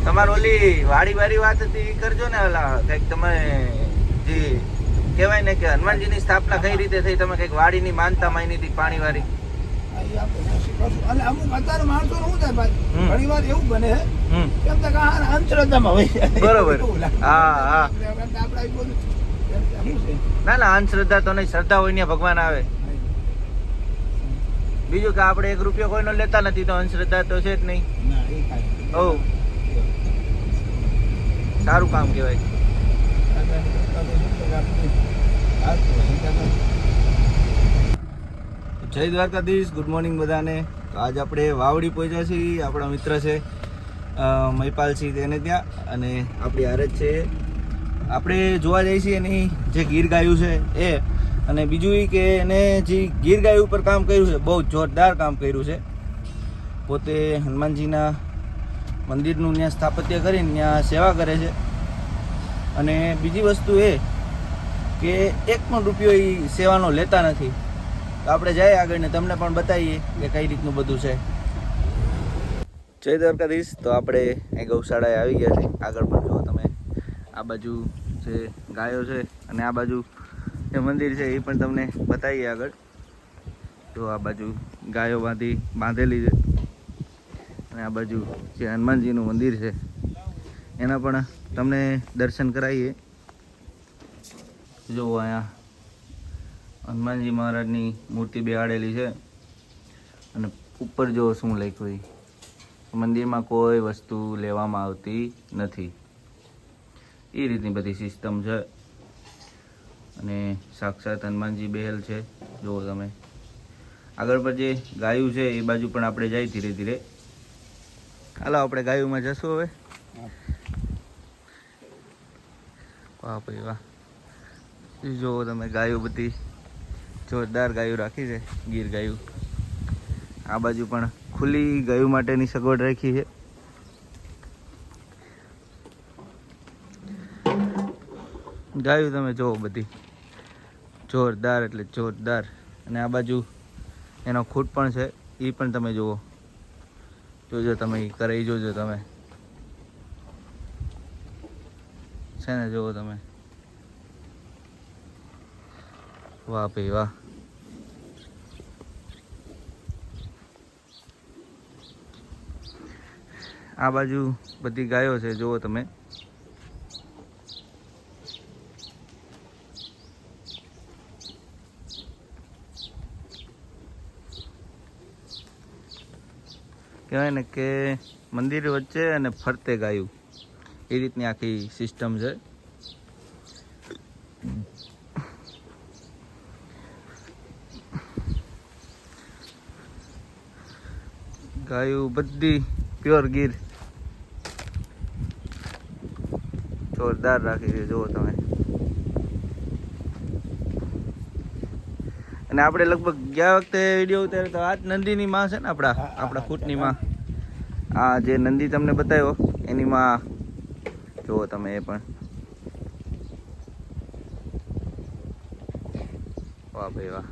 તમારે ઓલી વાડી વાત હતી ઈ કરજો ને. ઓલા કઈક તમે જે કહેવાય ને કે હનુમાનજીની સ્થાપના કઈ રીતે થઈ, તમે કઈક વાડીની માનતા માની હતી પાણી વાળી. અને અમુક અત્યારે માણસો શું થાય ભાઈ, ઘણી વાર એવું બને કેમ કે અંધશ્રદ્ધામાં હોય. બરોબર. હા હા. આપડા ના ના, અંધશ્રદ્ધા તો નહીં, શ્રદ્ધા હોય ને ભગવાન આવે. બીજું કે આપણે 1 રૂપિયો કોઈનો લેતા નથી તો અંધશ્રદ્ધા તો છે જ નહીં. ઓ સારું કામ કહેવાય. જય દ્વારકાધીશ, ગુડ મોર્નિંગ બધાને. તો આજ આપણે વાવડી પહોંચ્યા છીએ. આપણા મિત્ર છે મહિપાલસિંહ, તેને ત્યાં, અને આપણી હારે જ છે. આપણે જોવા જઈએ છીએ એની જે ગીર ગાયું છે એ, અને બીજું એ કે એને જે ગીર ગાય ઉપર કામ કર્યું છે, બહુ જોરદાર કામ કર્યું છે. પોતે હનુમાનજીના મંદિરનું ત્યાં સ્થાપત્ય કરીને ત્યાં સેવા કરે છે. અને બીજી વસ્તુ એ કે 1 પણ રૂપિયો એ સેવાનો લેતા નથી. તો આપણે જઈએ આગળ ને તમને પણ બતાવીએ કે કઈ રીતનું બધું છે. જય દ્વારકાધીશ. તો આપણે અહીં ગૌશાળાએ આવી ગયા છે. આગળ પણ જુઓ તમે, આ બાજુ જે ગાયો છે અને આ બાજુ જે મંદિર છે એ પણ તમને બતાવીએ આગળ. તો આ બાજુ ગાયો બાંધેલી છે, અને આ બાજુ જે હનુમાનજીનું મંદિર છે એના પણ તમને દર્શન કરાવીએ. જો અહીંયા હનુમાનજી મહારાજની મૂર્તિ બેહાડેલી છે, અને ઉપર જો શું લખ્યું, મંદિરમાં કોઈ વસ્તુ લેવામાં આવતી નથી, એ રીતની બધી સિસ્ટમ છે. અને સાક્ષાત હનુમાનજી બેહેલ છે, જુઓ તમે. આગળ પર જે ગાયું છે એ બાજુ પણ આપણે જઈએ ધીરે ધીરે. હાલો આપણે ગાયુંમાં જશું હવે. વાહ ભાઈ વાહ, જુઓ તમે, ગાયું બધી જોરદાર ગાયું રાખી છે, ગીર ગાયું. આ બાજુ પણ ખુલ્લી ગાયું માટેની સગવડ રાખી છે. ગાયું તમે જુઓ બધી જોરદાર, એટલે જોરદાર. અને આ બાજુ એનો ખૂટ પણ છે, એ પણ તમે જુઓ. જોજો તમે, કરાવી જોજો તમે, છે ને, જુઓ તમે. વાહ ભાઈ વાહ. આ બાજુ બધી ગાયો છે, જુઓ તમે. કહેવાય ને કે મંદિર વચ્ચે અને ફરતે ગાયું, એ રીતની આખી સિસ્ટમ છે. ગાયું બધી પ્યોર ગીર, જોરદાર રાખી છે, જુઓ તમે. અને આપણે લગભગ ગયા વખતે વિડીયો ઉતાર્યો તો આ જ નંદીની માં છે ને, આપણા ખૂટની માં. આ જે નંદી તમને બતાવ્યો એની માં, જુઓ તમે. એ પણ વાહ ભાઈ વાહ.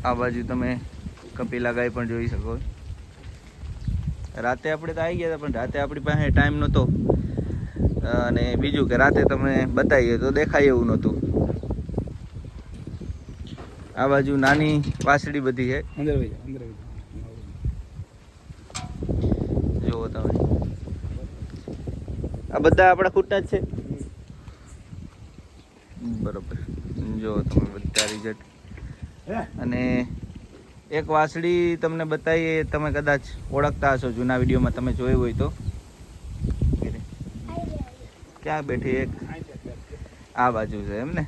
આ બાજુ તમે કપિલા ગાય પણ જોઈ શકો. રાતે આપણે તો આવી ગયા હતા, પણ રાતે આપણી પાસે ટાઈમ નહોતો, અને બીજું કે રાતે તમે બતાવીએ તો દેખાય એવું નહોતું. આ બાજુ નાની વાસળી બધી છે, જુઓ તમે. આ બધા આપણા ખૂટના જ છે, બરોબર. જુઓ તમે બધા રિઝલ્ટ. અને એક વાસળી તમને બતાવીએ, તમે કદાચ ઓળખતા હશો, જૂના વિડીયોમાં તમે જોયું હોય તો. ક્યાં બેઠી? એક આ બાજુ છે એમ ને,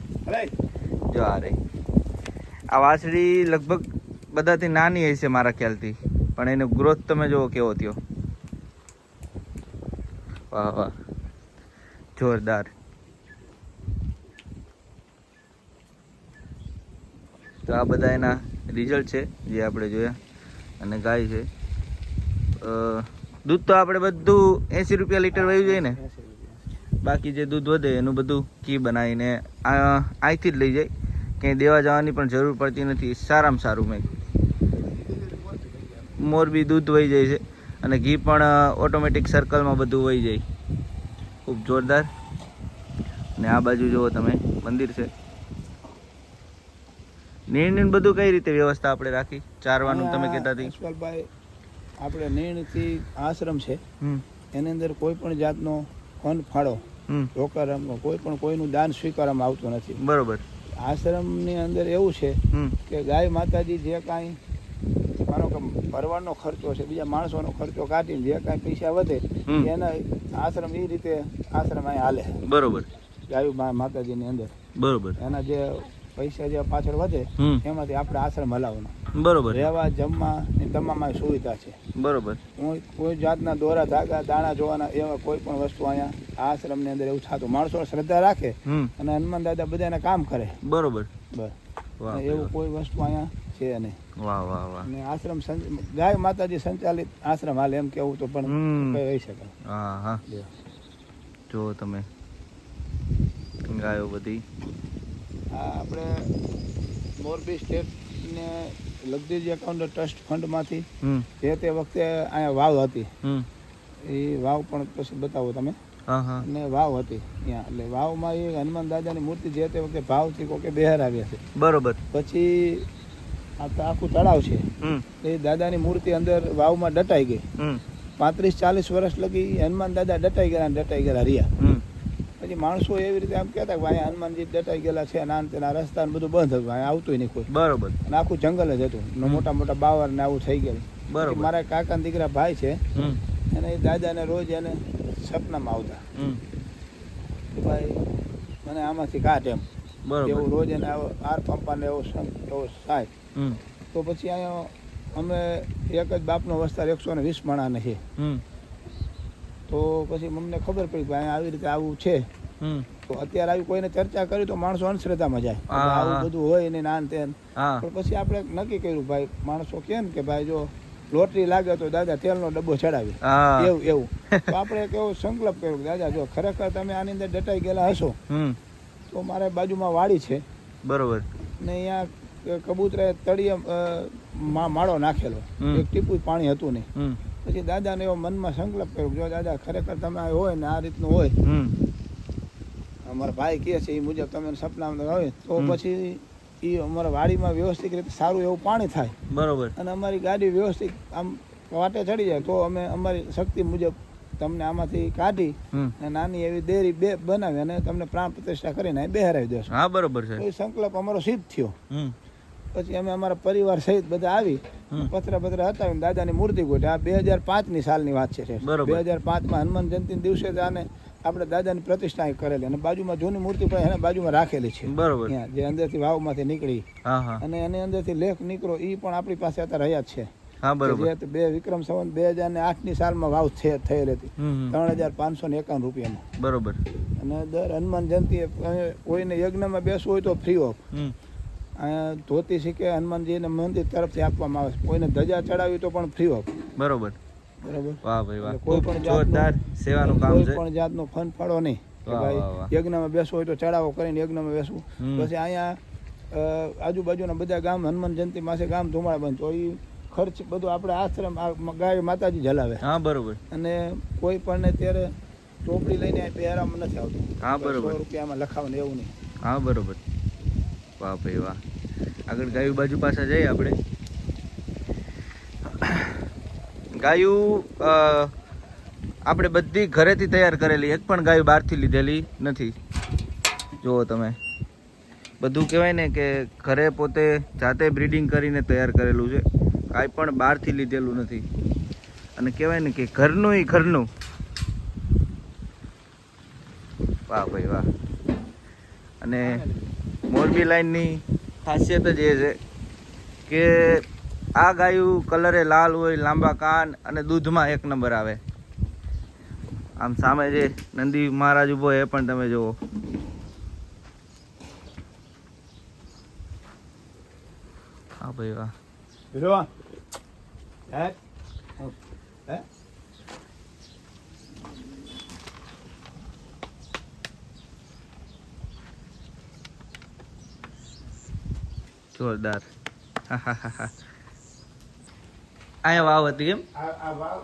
જો આ રહી. આ વાસળી લગભગ બધાથી નાની હશે મારા ખ્યાલથી, પણ એનો ગ્રોથ તમે જુઓ કેવો થયો. વાહ વાહ, જોરદાર. તો આ બધા એના રિઝલ્ટ છે જે આપણે જોયા. અને ગાય છે, દૂધ તો આપણે બધું 80 રૂપિયા લીટર વહી જાય ને. બાકી જે દૂધ વધે એનું બધું ઘી બનાવીને અહીંથી જ લઈ જાય, ક્યાંય દેવા જવાની પણ જરૂર પડતી નથી. સારામાં સારું. મેં મોરબી દૂધ વહી જાય છે, અને ઘી પણ ઓટોમેટિક સર્કલમાં બધું વહી જાય. ખૂબ જોરદાર. ને આ બાજુ જુઓ તમે, મંદિર છે. નીણ બધું કઈ રીતે વ્યવસ્થા આપણે રાખી? ચારવાનું તમે કહેતા હતી. યશપાલભાઈ, આપણે નીણથી આશ્રમ છે, હમ એની અંદર કોઈ પણ જાતનો ફંડ ફાળો રોકાવામાં કોઈ પણ કોઈનું દાન સ્વીકારવામાં આવતું નથી. બરોબર. આશ્રમની અંદર એવું છે કે ગાય માતાજી જે કાંઈ માનો કે ભરવાનો ખર્ચો છે, બીજા માણસોનો ખર્ચો કાઢીને જે કાંઈ પૈસા વધે એના આશ્રમ એ રીતે આશ્રમ અહીં હાલે. બરોબર. ગાયું માતાજીની અંદર બરોબર. એના જે પૈસા જે પાછળ વધે એમાંથી આપણે આશ્રમ હલાવવાનો. બરોબર. રહેવા જમવાની તમામ સુવિધા છે. બરોબર. કોઈ જાતના દોરા ધાગા દાણા જોવાના એવા કોઈ પણ વસ્તુ અહીંયા આશ્રમની અંદર એવું થતું. માણસો શ્રદ્ધા રાખે અને હનુમાન દાદા બધાને કામ કરે. બરોબર. બસ એવું કોઈ વસ્તુ અહીંયા છે નહીં. વાહ વાહ વાહ. અને આશ્રમ ગાય માતાજી સંચાલિત આશ્રમ હાલે એમ કેવું તો પણ કહી શકાય. હા હા. જો તમે ગાયો બધી. આ આપણે મોરબી સ્ટેટને લગદીજી એકાઉન્ટ ટ્રસ્ટ ફંડમાંથી જે તે વખતે અહીંયા વાવ હતી, એ વાવ પણ પછી બતાવો તમે. અને વાવ હતી ત્યાં, એટલે વાવમાં એ હનુમાન દાદાની મૂર્તિ જે તે વખતે ભાવથી કોઈ બહાર આવ્યા છે. બરોબર. પછી આખું તળાવ છે એ દાદાની મૂર્તિ અંદર વાવમાં દટાઈ ગઈ. 35-40 વર્ષ લગી હનુમાન દાદા દટાઈ ગયેલા રહ્યા. પછી માણસો એવી રીતે આમ કહેતા કે અહીંયા હનુમાનજી દટાઈ ગયેલા છે, નાન તેના રસ્તા ને બધું બંધ હતું, અહીંયા આવતું નહીં કોઈ. બરોબર. અને આખું જંગલ જ હતું, મોટા મોટા બાવર ને આવું થઈ ગયેલું. બરોબર. મારા કાકા દીકરા ભાઈ છે અને એ દાદાને રોજ એને સપનામાં આવતા કે ભાઈ મને આમાંથી કાઢ એમ. એવું રોજ એને આર પંપાને એવો થાય. તો પછી અહીંયા અમે એક જ બાપનો વિસ્તાર 120 માણાને છે. તો પછી અમને ખબર પડી કે અહીંયા આવી રીતે આવું છે. તો અત્યારે આવી કોઈને ચર્ચા કરી તો માણસો અંધશ્રદ્ધામાં જાય, આવું બધું હોય ને નાન તેન. પણ પછી આપણે નક્કી કર્યું ભાઈ, માણસો કહે ને કે ભાઈ જો લોટરી લાગે તો દાદા તેલનો ડબ્બો ચડાવી, એવું તો આપણે એક એવો સંકલ્પ કર્યો કે દાદા જો ખરેખર તમે આની અંદર દટાઈ ગયેલા હશો તો મારે બાજુમાં વાડી છે. બરોબર. ને અહીંયા કબૂતરે તળિયે માળો નાખેલો, એક ટીપું પાણી હતું નહીં. પછી દાદાને એવો મનમાં સંકલ્પ કર્યો જો દાદા ખરેખર તમે હોય ને આ રીતનું હોય, અમારા ભાઈ કહે છે એ મુજબ તમે સપનામાં હોય તો પછી એ અમારા વાડીમાં વ્યવસ્થિત રીતે સારું એવું પાણી થાય. બરોબર. અને અમારી ગાડી વ્યવસ્થિત આમ વાટે ચડી જાય તો અમે અમારી શક્તિ મુજબ તમને આમાંથી કાઢી અને નાની એવી ડેરી બનાવી અને તમને પ્રાણ પ્રતિષ્ઠા કરીને બેહરાવી દેશું. હા, બરોબર છે. એ સંકલ્પ અમારો સિદ્ધ થયો. પછી અમે અમારા પરિવાર સહિત બધા આવી પથરા હટાવીને દાદાની મૂર્તિ ગોઠવી. આ 2005ની સાલની વાત છે. 2005માં હનુમાન જયંતિના દિવસે આને આપણે દાદાની પ્રતિષ્ઠા કરેલી અને બાજુમાં જૂની મૂર્તિ પણ એને બાજુમાં રાખેલી છે. બરોબર. જે અંદરથી વાવમાંથી નીકળી અને એની અંદરથી લેખ નીકળો એ પણ આપણી પાસે અત્યારે રહ્યા જ છે. હા, બરોબર. બે વિક્રમ સંવત 2008ની સાલમાં વાવ થયેલી હતી 3,551 રૂપિયામાં. બરોબર. અને દર હનુમાન જયંતિ કોઈને યજ્ઞમાં બેસવું હોય તો ફ્રી ઓફ. ધોતી શીખે હનુમાનજીને મંદિર તરફથી આપવામાં આવે છે. કોઈને ધજા ચડાવી તો પણ ફ્રી ઓફ. બરોબર. બરોબર. વાહ ભાઈ વાહ. કોઈ પણ જોરદાર સેવાનું કામ છે. કોઈ પણ જાતનો ફંડ ફાળો નહીં કે ભાઈ યજ્ઞમાં બેસવું હોય તો ચડાવો કરીને યજ્ઞમાં બેસવું. પછી અહીંયા આજુબાજુના બધા ગામ હનુમાન જયંતિ માસે ગામ ધુમાડા બંધ, તો એ ખર્ચ બધું આપણે આશ્રમ ગાય માતાજી જલાવે. હા, બરોબર. અને કોઈ પણ ને ત્યારે ચોપડી લઈને પહેરામાં નથી આવતું. હા, બરોબર. 100 રૂપિયામાં લખાવવાનું એવું નહીં. હા, બરોબર. વાહ ભાઈ વાહ. આગળ ગાયું બાજુ પાછા જઈએ આપણે. ગાયું આપણે બધી ઘરેથી તૈયાર કરેલી, એક પણ ગાયું બહારથી લીધેલી નથી. જુઓ તમે, બધું કહેવાય ને કે ઘરે પોતે જાતે બ્રીડિંગ કરીને તૈયાર કરેલું છે, કાંઈ પણ બહારથી લીધેલું નથી. અને કહેવાય ને કે ઘરનું ય ઘરનું. વાહ ભાઈ વાહ. અને મોરબી લાઈનની ખાસિયત જ એ છે કે આ ગાયું કલરે લાલ હોય, લાંબા કાન અને દૂધમાં એક નંબર આવે. આમ સામે જે નંદી મહારાજ ઉભો એ પણ તમે જુઓ. હા ભાઈ વાહ. જોરદાર. અહીંયા વાવ હતી એમ? આ વાવ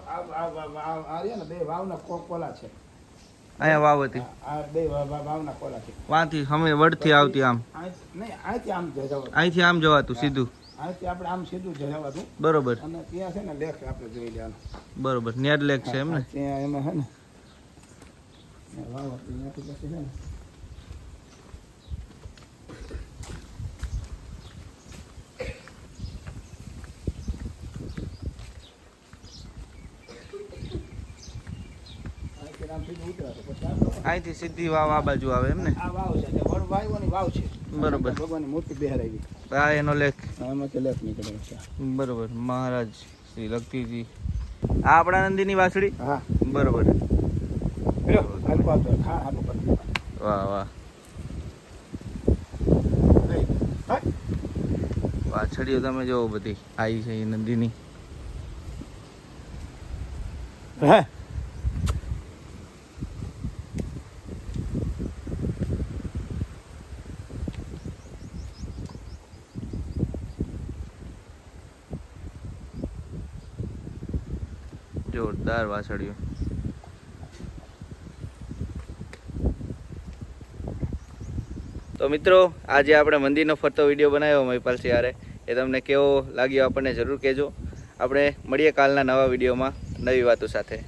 આ રહ્યા ને બે વાવના કોલા છે. અહીંયા વાવ હતી. આ બે વાવના કોલા છે. વાંથી અમે વડથી આવતી આમ? નહીં, અહીંથી આમ જવાતું. અહીંથી આમ જવાતું સીધું? અહીંથી આપણે આમ સીધું જવાતું. બરોબર. અને ત્યાં છે ને લેખ આપણે જોઈ લેવાનો. બરોબર, નેર લેક છે એમ ને? ત્યાં એમાં છે ને વાવ હતી, ત્યાંથી પછી છે ને અહીંથી સીધી વાવ આ બાજુ આવે એમ ને? આ વાવ છે, વડ વાવની વાવ છે. બરોબર. ભગવાનની મૂર્તિ બેહરાવી. આ એનો લેખ. આમાંથી લેખ નીકળે છે. બરોબર. મહારાજ શ્રી લખતીજી. આ આપણા નંદીની વાસળી? હા, બરોબર. લ્યો, હાલકો આપો, ખા હાલકો કરી. વાહ વાહ. લઈ. હા. વાછડીઓ તમે જોવો બધી આવી છે એ નંદીની. હે જોરદાર વાછડીઓ. તો મિત્રો, આજે આપણે મંદિરનો ફરતો વિડીયો બનાવ્યો મહિપાલસિંહ યારે, એ તમને કેવો લાગ્યો આપણને જરૂર કહેજો. આપણે મળીએ કાલના નવા વિડીયોમાં નવી વાતો સાથે.